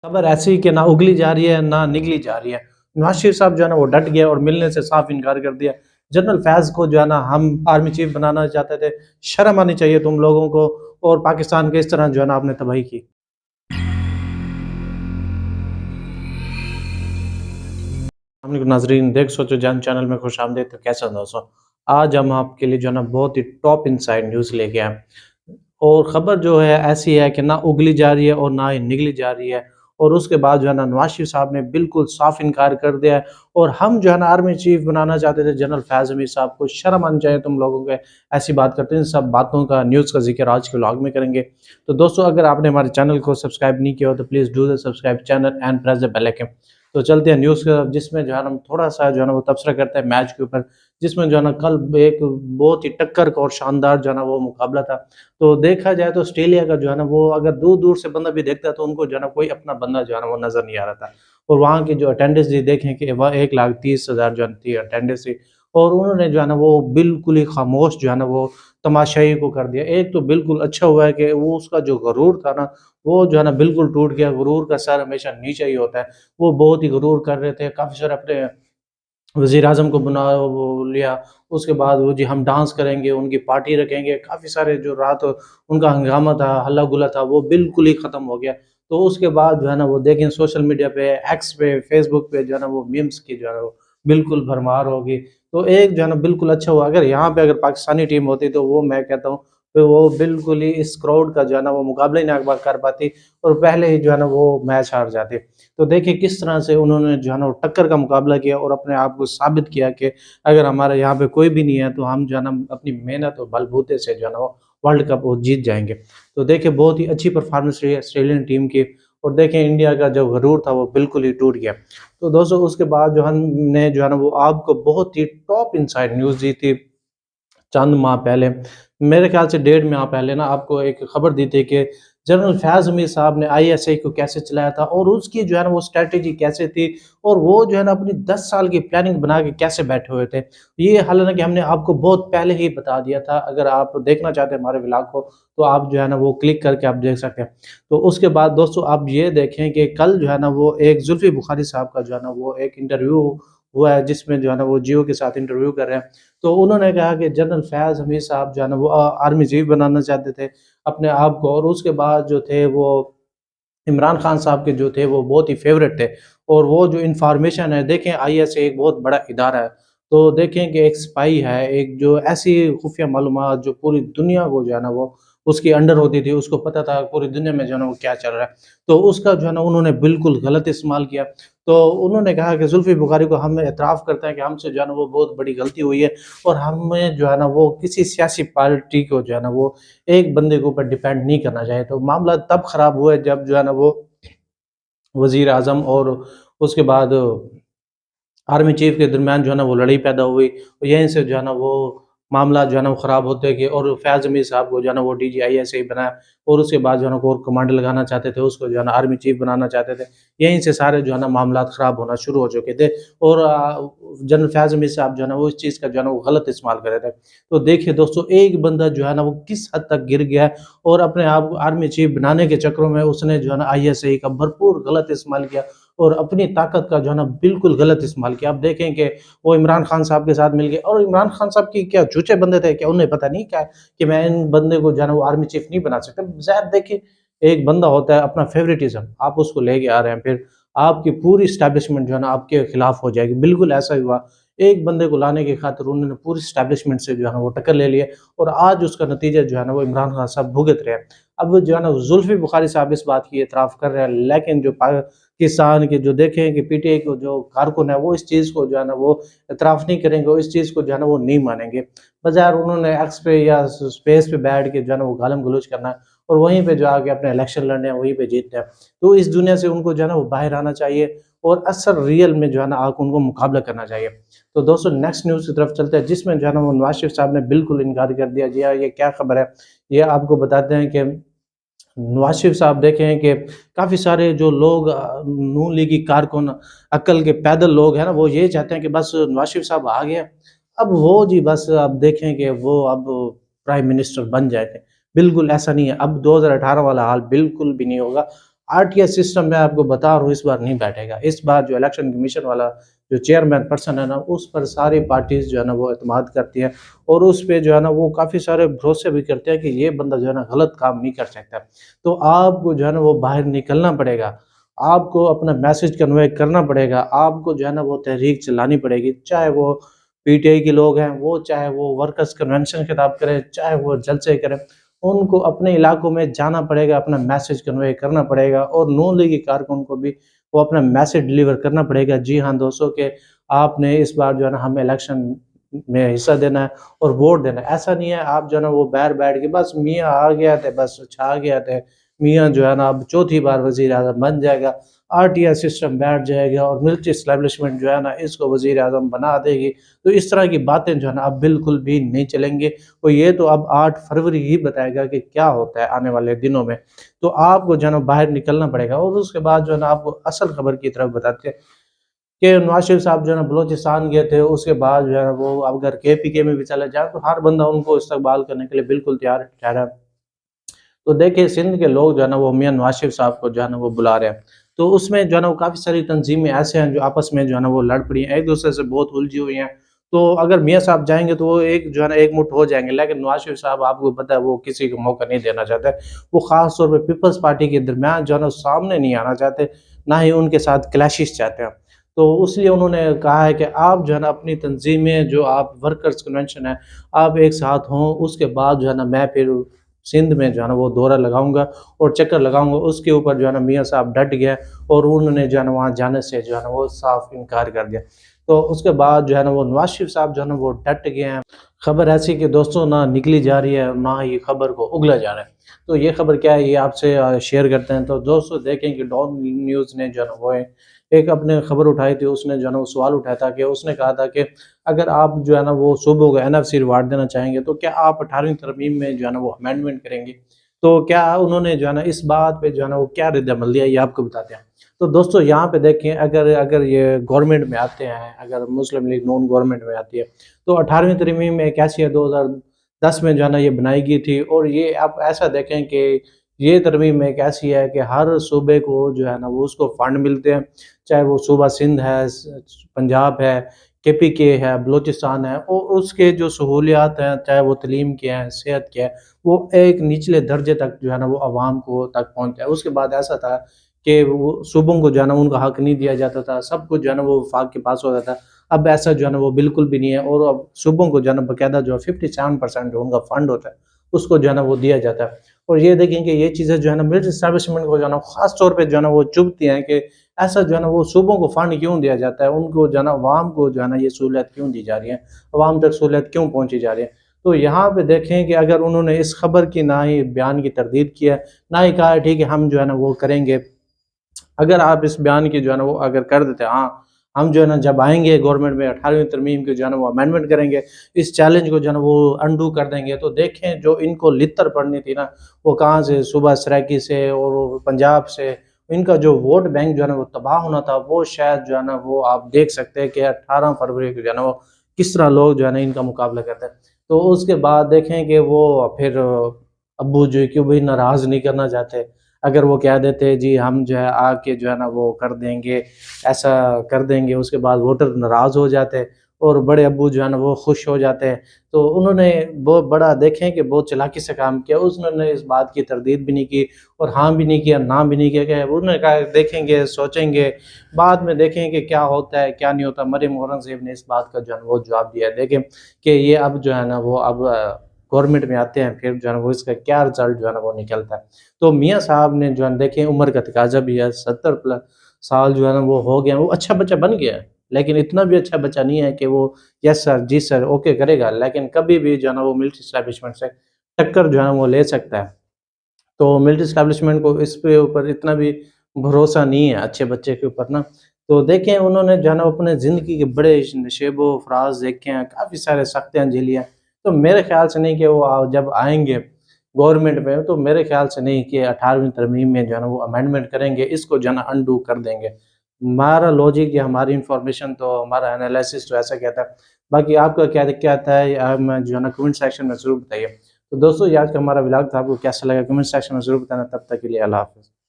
खबर ऐसी कि ना उगली जा रही है ना निगली जा रही है। नवाज शरीफ साहब जो है ना वो डट गए और मिलने से साफ इनकार कर दिया। जनरल फैज को जो है ना हम आर्मी चीफ बनाना चाहते थे। शर्म आनी चाहिए तुम लोगों को। और पाकिस्तान के इस तरह जो है ना आपने तबाही की। हम नाजरीन देख सोचो जान चैनल में खुश आमदीद। तो कैसा दोस्तों, आज हम आपके लिए जो है ना बहुत ही टॉप इनसाइड न्यूज़ लेके आए। और ख़बर जो है ऐसी है कि ना उगली जा रही है और ना ही निगली जा रही है। और उसके बाद जो है ना नवाज शरीफ साहब ने बिल्कुल साफ इनकार कर दिया है। और हम जो है ना आर्मी चीफ बनाना चाहते थे जनरल फैज़ हमीद साहब को। शर्म आनी चाहिए तुम लोगों के। ऐसी बात करते हैं। इन सब बातों का न्यूज़ का जिक्र आज के व्लॉग में करेंगे। तो दोस्तों, अगर आपने हमारे चैनल को सब्सक्राइब नहीं किया हो तो please do the subscribe channel and press the bell icon. तो चलते हैं न्यूज़ की तरफ, जिसमें जो है ना हम थोड़ा सा जो है ना वो तबसरा करते हैं मैच के ऊपर। जिसमें जो है ना कल एक बहुत ही टक्कर का और शानदार जो है ना वो मुकाबला था। तो देखा जाए तो ऑस्ट्रेलिया का जो है ना वो अगर दूर दूर से बंदा भी देखता है तो उनको जो है ना कोई अपना बंदा जो है ना वो नजर नहीं आ रहा था। और वहाँ की जो अटेंडेंस जी देखें कि वह 1,30,000 जो थी अटेंडेंस थी। और उन्होंने जो है ना वो बिल्कुल ही खामोश जो है ना वो तमाशाई को कर दिया। एक तो बिल्कुल अच्छा हुआ है कि वो उसका जो गरूर था ना वो जो है ना बिल्कुल टूट गया। गरूर का सर हमेशा नीचे ही होता है। वो बहुत ही गरूर कर रहे थे। काफ़ी सारे अपने वज़ीर आज़म को बुना वो लिया। उसके बाद वो जी हम डांस करेंगे, उनकी पार्टी रखेंगे। काफ़ी सारे जो रात उनका हंगामा था, हल्ला-गुल्ला था, वो बिल्कुल ही ख़त्म हो गया। तो उसके बाद जो है ना वो देखें सोशल मीडिया पे, एक्स पे, फ़ेसबुक पे जो है ना वो मीम्स की जो है वो बिल्कुल भरमार होगी। तो एक जो है ना बिल्कुल अच्छा हुआ। अगर यहाँ पे अगर पाकिस्तानी टीम होती तो वो मैं कहता हूँ कि वो बिल्कुल ही इस क्राउड का जो है ना वो मुकाबला ही ना कर पाती और पहले ही जो है ना वो मैच हार जाती। तो देखिए किस तरह से उन्होंने जो है ना वो टक्कर का मुकाबला किया और अपने आप को साबित किया कि अगर हमारे यहाँ पे कोई भी नहीं है तो हम जो है ना अपनी मेहनत और बलबूते से जो है ना वो वर्ल्ड कप वो जीत जाएंगे। तो देखिए बहुत ही अच्छी परफॉर्मेंस रही है ऑस्ट्रेलियन टीम की। और देखें इंडिया का जो गरूर था वो बिल्कुल ही टूट गया। तो दोस्तों उसके बाद जो हमने जो है ना वो आपको बहुत ही टॉप इनसाइड न्यूज़ दी थी चंद माह पहले। मेरे ख्याल से 1.5 माह पहले ना आपको एक खबर दी थी कि जनरल फयाज़ हमीद साहब ने आईएसआई को कैसे चलाया था और उसकी जो है ना वो स्ट्रैटेजी कैसे थी। और वो जो है ना अपनी 10 साल की प्लानिंग बना के कैसे बैठे हुए थे। ये हालांकि हमने आपको बहुत पहले ही बता दिया था। अगर आप देखना चाहते हैं हमारे व्लॉग को तो आप जो है ना वो क्लिक करके आप देख सकते हैं। तो उसके बाद दोस्तों आप ये देखें कि कल जो है ना वो एक जुल्फी बुखारी साहब का जो है ना वो एक इंटरव्यू हुआ है, जिसमें जो है ना वो जियो के साथ इंटरव्यू कर रहे हैं। तो उन्होंने कहा कि जनरल फयाज़ हमीद साहब जो है ना वो आर्मी चीफ बनाना चाहते थे अपने आप को। और उसके बाद जो थे वो इमरान खान साहब के जो थे वो बहुत ही फेवरेट थे। और वो जो इन्फॉर्मेशन है देखें आईएसआई एक बहुत बड़ा इदारा है। तो देखें कि एक स्पाई है, एक जो ऐसी खुफिया मालूमात जो पूरी दुनिया को जो है ना वो उसके अंडर होती थी, उसको पता था पूरी दुनिया में जो है ना वो क्या चल रहा है। तो उसका जो है ना उन्होंने बिल्कुल गलत इस्तेमाल किया। तो उन्होंने कहा कि जुल्फी बुखारी को हम एतराफ़ करते हैं कि हमसे जो है ना वो बहुत बड़ी गलती हुई है। और हमें जो है ना वो किसी सियासी पार्टी को जो है ना वो एक बंदे के ऊपर डिपेंड नहीं करना चाहिए। तो मामला तब ख़राब हुआ जब जो है ना वो वज़ीर आज़म और उसके बाद आर्मी चीफ के दरमियान जो है ना वो लड़ाई पैदा हुई। और यहीं से जो है ना वो मामला जो है ना वो ख़राब होते गए और फैज़ हमीद साहब को जो है ना वो डीजीआईएसआई बनाया। और उसके बाद जो है ना कोर कमांडर लगाना चाहते थे, उसको जो है ना आर्मी चीफ बनाना चाहते थे। यहीं से सारे जो है ना मामलात ख़राब होना शुरू हो चुके थे। और जनरल फैज़ हमीद साहब जो है ना वो इस चीज़ का जो है ना वो गलत इस्तेमाल कर रहे थे। तो देखिए दोस्तों एक बंदा जो है ना वो किस हद तक गिर गया है। और अपने आप को आर्मी चीफ बनाने के चक्करों में उसने जो है ना आईएसआई का भरपूर गलत इस्तेमाल किया। और अपनी ताकत का जो है ना बिल्कुल गलत इस्तेमाल किया। आप देखें कि वो इमरान खान साहब के साथ मिल गए और इमरान खान साहब की क्या झूठे बंदे थे, क्या उन्हें पता नहीं क्या कि मैं इन बंदे को जो है ना वो आर्मी चीफ नहीं बना सकता। ज़ाहिर देखिए एक बंदा होता है अपना फेवरेटिज्म आप उसको लेके आ रहे हैं, फिर आपकी पूरी एस्टैब्लिशमेंट जो है ना आपके खिलाफ हो जाएगी। बिल्कुल ऐसा ही हुआ। एक बंदे को लाने की खातिर उन्होंने पूरी एस्टैब्लिशमेंट से जो है ना वो टक्कर ले लिया। और आज उसका नतीजा जो है ना वो इमरान खान साहब भुगत रहे हैं। अब जो है ना जुल्फी बुखारी साहब इस बात की एतराफ़ कर रहे हैं, लेकिन जो किसान के जो देखें कि पीटीआई को जो कारकुन है वो इस चीज़ को जो है ना वो इतराफ़ नहीं करेंगे और इस चीज़ को जो है ना वो नहीं मानेंगे। बजाय उन्होंने एक्स पे या स्पेस पे बैठ के जो है ना वो गालम गलौच करना है और वहीं पे जो आके अपने इलेक्शन लड़ने हैं, वहीं पे जीतते हैं। तो इस दुनिया से उनको जो है ना वो बाहर आना चाहिए और असल रियल में जो है ना आके उनको मुकाबला करना चाहिए। तो दोस्तों नेक्स्ट न्यूज़ की तरफ चलते हैं, जिसमें जो है ना वो नवाज़ शरीफ साहब ने बिल्कुल इनकार कर दिया। जी हाँ, ये क्या खबर है? ये आपको बताते हैं कि नवाज शरीफ साहब देखें कि काफ़ी सारे जो लोग नून लीगी कारकुन अक्ल के पैदल लोग हैं ना वो ये चाहते हैं कि बस नवाज शरीफ साहब आ गए। अब वो जी बस अब देखें कि वो अब प्राइम मिनिस्टर बन जाएंगे। बिल्कुल ऐसा नहीं है। अब 2018 वाला हाल बिल्कुल भी नहीं होगा। RTI سسٹم میں آپ کو بتا رہا ہوں اس بار نہیں بیٹھے گا۔ اس بار جو الیکشن کمیشن والا جو چیئرمین پرسن ہے نا، اس پر ساری پارٹیز جو ہے نا وہ اعتماد کرتی ہیں، اور اس پہ جو ہے نا وہ کافی سارے بھروسے بھی کرتے ہیں کہ یہ بندہ جو ہے نا غلط کام نہیں کر سکتا۔ تو آپ کو جو ہے نا وہ باہر نکلنا پڑے گا، آپ کو اپنا میسج کنوے کرنا پڑے گا، آپ کو جو ہے نا وہ تحریک چلانی پڑے گی، چاہے وہ PTI کے لوگ ہیں، وہ چاہے وہ ورکرز کنونشن خطاب کرے، چاہے وہ جلسے کریں، ان کو اپنے علاقوں میں جانا پڑے گا، اپنا میسج کنوے کرنا پڑے گا، اور نون لیگی کارکن کو بھی وہ اپنا میسج ڈیلیور کرنا پڑے گا۔ جی ہاں دوستوں، کہ آپ نے اس بار جو ہے نا ہمیں الیکشن میں حصہ دینا ہے اور ووٹ دینا ہے۔ ایسا نہیں ہے آپ جو ہے نا وہ باہر بیٹھ کے بس میاں آ گیا تھے، بس چھا گیا تھے، میاں جو ہے نا اب چوتھی بار وزیر اعظم بن جائے گا، RTI سسٹم بیٹھ جائے گا اور ملٹری اسٹیبلشمنٹ جو ہے نا اس کو وزیر اعظم بنا دے گی۔ تو اس طرح کی باتیں جو ہے نا اب بالکل بھی نہیں چلیں گے، اور یہ تو اب 8 فروری ہی بتائے گا کہ کیا ہوتا ہے آنے والے دنوں میں۔ تو آپ کو جو ہے نا باہر نکلنا پڑے گا، اور اس کے بعد جو ہے نا آپ کو اصل خبر کی طرف بتاتے ہیں کہ نواز شریف صاحب جو ہے نا بلوچستان گئے تھے، اس کے بعد جو ہے نا وہ اگر KPK میں بھی چلے جائیں تو ہر بندہ ان کو استقبال کرنے کے لیے بالکل تیار ٹھہرا۔ تو دیکھیں سندھ کے لوگ جو ہے نا وہ میاں نواز شریف صاحب کو جو ہے نا وہ بلا رہے ہیں، تو اس میں جو ہے نا وہ کافی ساری تنظیمیں ایسے ہیں جو آپس میں جو ہے نا وہ لڑ پڑی ہیں، ایک دوسرے سے بہت الجھی ہوئی ہیں۔ تو اگر میاں صاحب جائیں گے تو وہ ایک جو ہے نا ایک مٹھ ہو جائیں گے، لیکن نواز شریف صاحب آپ کو پتہ ہے وہ کسی کو موقع نہیں دینا چاہتے، وہ خاص طور پہ پیپلز پارٹی کے درمیان جو ہے نا سامنے نہیں آنا چاہتے، نہ ہی ان کے ساتھ کلیشز چاہتے ہیں۔ تو اس لیے انہوں نے کہا ہے کہ آپ جو ہے نا اپنی تنظیمیں جو آپ ورکرز کنونشن ہے، آپ ایک ساتھ ہوں، اس کے بعد جو ہے نا میں پھر سندھ میں جو ہے نا وہ دورہ لگاؤں گا اور چکر لگاؤں گا۔ اس کے اوپر جو ہے نا میاں صاحب ڈٹ گئے، اور انہوں نے جو ہے نا وہاں جانے سے جو ہے نا وہ صاف انکار کر دیا۔ تو اس کے بعد جو ہے نا وہ نواز شریف صاحب جو ہے نا وہ ڈٹ گئے ہیں۔ خبر ایسی کہ دوستوں نہ نکلی جا رہی ہے، نہ یہ خبر کو اگلا جا رہا ہے۔ تو یہ خبر کیا ہے، یہ آپ سے شیئر کرتے ہیں۔ تو دوستوں دیکھیں کہ ڈان نیوز نے جو ہے نا وہ ایک اپنے خبر اٹھائی تھی، اس نے جو ہے نا وہ سوال اٹھایا تھا کہ اس نے کہا تھا کہ اگر آپ جو ہے نا وہ صوبوں کو NFC ریوارڈ دینا چاہیں گے تو کیا آپ 18ویں ترمیم میں جو ہے نا وہ امینڈمنٹ کریں گے؟ تو کیا انہوں نے جو ہے نا اس بات پہ جو ہے نا وہ کیا رد عمل دیا، یہ آپ کو بتاتے ہیں۔ تو دوستو یہاں پہ دیکھیں، اگر یہ گورنمنٹ میں آتے ہیں، اگر مسلم لیگ نون گورنمنٹ میں آتی ہے، تو 18ویں ترمیم میں ایک ایسی ہے 2010 میں جو ہے نا یہ بنائی گئی تھی، اور یہ آپ ایسا دیکھیں کہ یہ ترمیم ایک ایسی ہے کہ ہر صوبے کو جو ہے نا وہ اس کو فنڈ ملتے ہیں، چاہے وہ صوبہ سندھ ہے، پنجاب ہے، KPK ہے، بلوچستان ہے، اور اس کے جو سہولیات ہیں، چاہے وہ تعلیم کے ہیں، صحت کے ہیں، وہ ایک نچلے درجے تک جو ہے نا وہ عوام کو تک پہنچتا ہے۔ اس کے بعد ایسا تھا کہ وہ صوبوں کو جو ہے نا ان کا حق نہیں دیا جاتا تھا، سب کچھ جو ہے نا وہ وفاق کے پاس ہوتا تھا۔ اب ایسا جو ہے نا وہ بالکل بھی نہیں ہے، اور اب صوبوں کو جو ہے نا باقاعدہ جو 57% جو ان کا فنڈ ہوتا ہے اس کو جو ہے نا وہ دیا جاتا ہے۔ اور یہ دیکھیں کہ یہ چیزیں جو ہے نا ملٹری اسٹیبلشمنٹ کو جو ہے نا خاص طور پہ جو ہے نا وہ چبھتی ہیں کہ ایسا جو ہے نا وہ صوبوں کو فنڈ کیوں دیا جاتا ہے، ان کو جو ہے نا عوام کو جو ہے نا یہ سہولت کیوں دی جا رہی ہے، عوام تک سہولت کیوں پہنچی جا رہی ہے۔ تو یہاں پہ دیکھیں کہ اگر انہوں نے اس خبر کی نہ ہی بیان کی تردید کی ہے، نہ ہی کہا ہے ٹھیک ہے ہم جو ہے نا وہ کریں گے، اگر آپ اس بیان کی جو ہے نا وہ اگر کر دیتے ہاں ہم جو ہے نا جب آئیں گے گورنمنٹ میں 18ویں ترمیم کی جو ہے نا وہ امینڈمنٹ کریں گے، اس چیلنج کو جو ہے نا وہ انڈو کر دیں گے، تو دیکھیں جو ان کو لتر پڑنی تھی نا وہ کہاں سے، صوبہ سرائکی سے اور پنجاب سے، ان کا جو ووٹ بینک جو ہے نا وہ تباہ ہونا تھا، وہ شاید جو ہے نا وہ آپ دیکھ سکتے ہیں کہ 18 فروری کو جو ہے نا وہ کس طرح لوگ جو ہے نا ان کا مقابلہ کرتے ہیں۔ تو اس کے بعد دیکھیں کہ وہ پھر ابو جو کہ بھی ناراض نہیں کرنا چاہتے، اگر وہ کہہ دیتے جی ہم جو ہے آ کے جو ہے نا وہ کر دیں گے، ایسا کر دیں گے، اس کے بعد ووٹر ناراض ہو جاتے اور بڑے ابو جو ہے نا وہ خوش ہو جاتے ہیں۔ تو انہوں نے بہت بڑا دیکھیں کہ بہت چلاکی سے کام کیا، انہوں نے اس بات کی تردید بھی نہیں کی اور ہاں بھی نہیں کیا، نہ بھی نہیں کیا، کہ انہوں نے کہا دیکھیں گے، سوچیں گے، بعد میں دیکھیں کہ کیا ہوتا ہے کیا نہیں ہوتا۔ مریم اورنگزیب نے اس بات کا جو ہے وہ جواب دیا ہے، دیکھیں کہ یہ اب جو ہے نا وہ اب گورنمنٹ میں آتے ہیں، پھر جو ہے نا وہ اس کا کیا رزلٹ جو ہے نا وہ نکلتا ہے۔ تو میاں صاحب نے جو ہے دیکھیں عمر کا تقاضا بھی ہے، 70 پلس سال جو ہے نا وہ ہو گیا، وہ اچھا بچہ بن گیا ہے، لیکن اتنا بھی اچھا بچہ نہیں ہے کہ وہ یس سر جی سر اوکے کرے گا، لیکن کبھی بھی جو ہے نا وہ ملٹری اسٹیبلشمنٹ سے ٹکر جو ہے نا وہ لے سکتا ہے۔ تو ملٹری اسٹیبلشمنٹ کو اس پہ اوپر اتنا بھی بھروسہ نہیں ہے اچھے بچے کے اوپر نا۔ تو دیکھیں انہوں نے جو ہے نا اپنے زندگی کے بڑے نشیب و فراز دیکھے ہیں، کافی سارے سختیاں جھیلی ہیں۔ تو میرے خیال سے نہیں کہ وہ جب آئیں گے گورنمنٹ میں، تو میرے خیال سے نہیں کہ 18ویں ترمیم میں جو ہے نا وہ امینڈمنٹ کریں گے، اس کو جو ہے نا انڈو کر دیں گے۔ ہمارا لاجک یا ہماری انفارمیشن تو ہمارا انالیسس تو ایسا کہتا ہے، باقی آپ کا کیا کہتا ہے ہمیں جو ہے نا کمنٹ سیکشن میں ضرور بتائیے۔ تو دوستو یہ آج کا ہمارا ولاگ تھا، آپ کو کیسا لگا کمنٹ سیکشن میں ضرور بتانا۔ تب تک کے لیے اللہ حافظ۔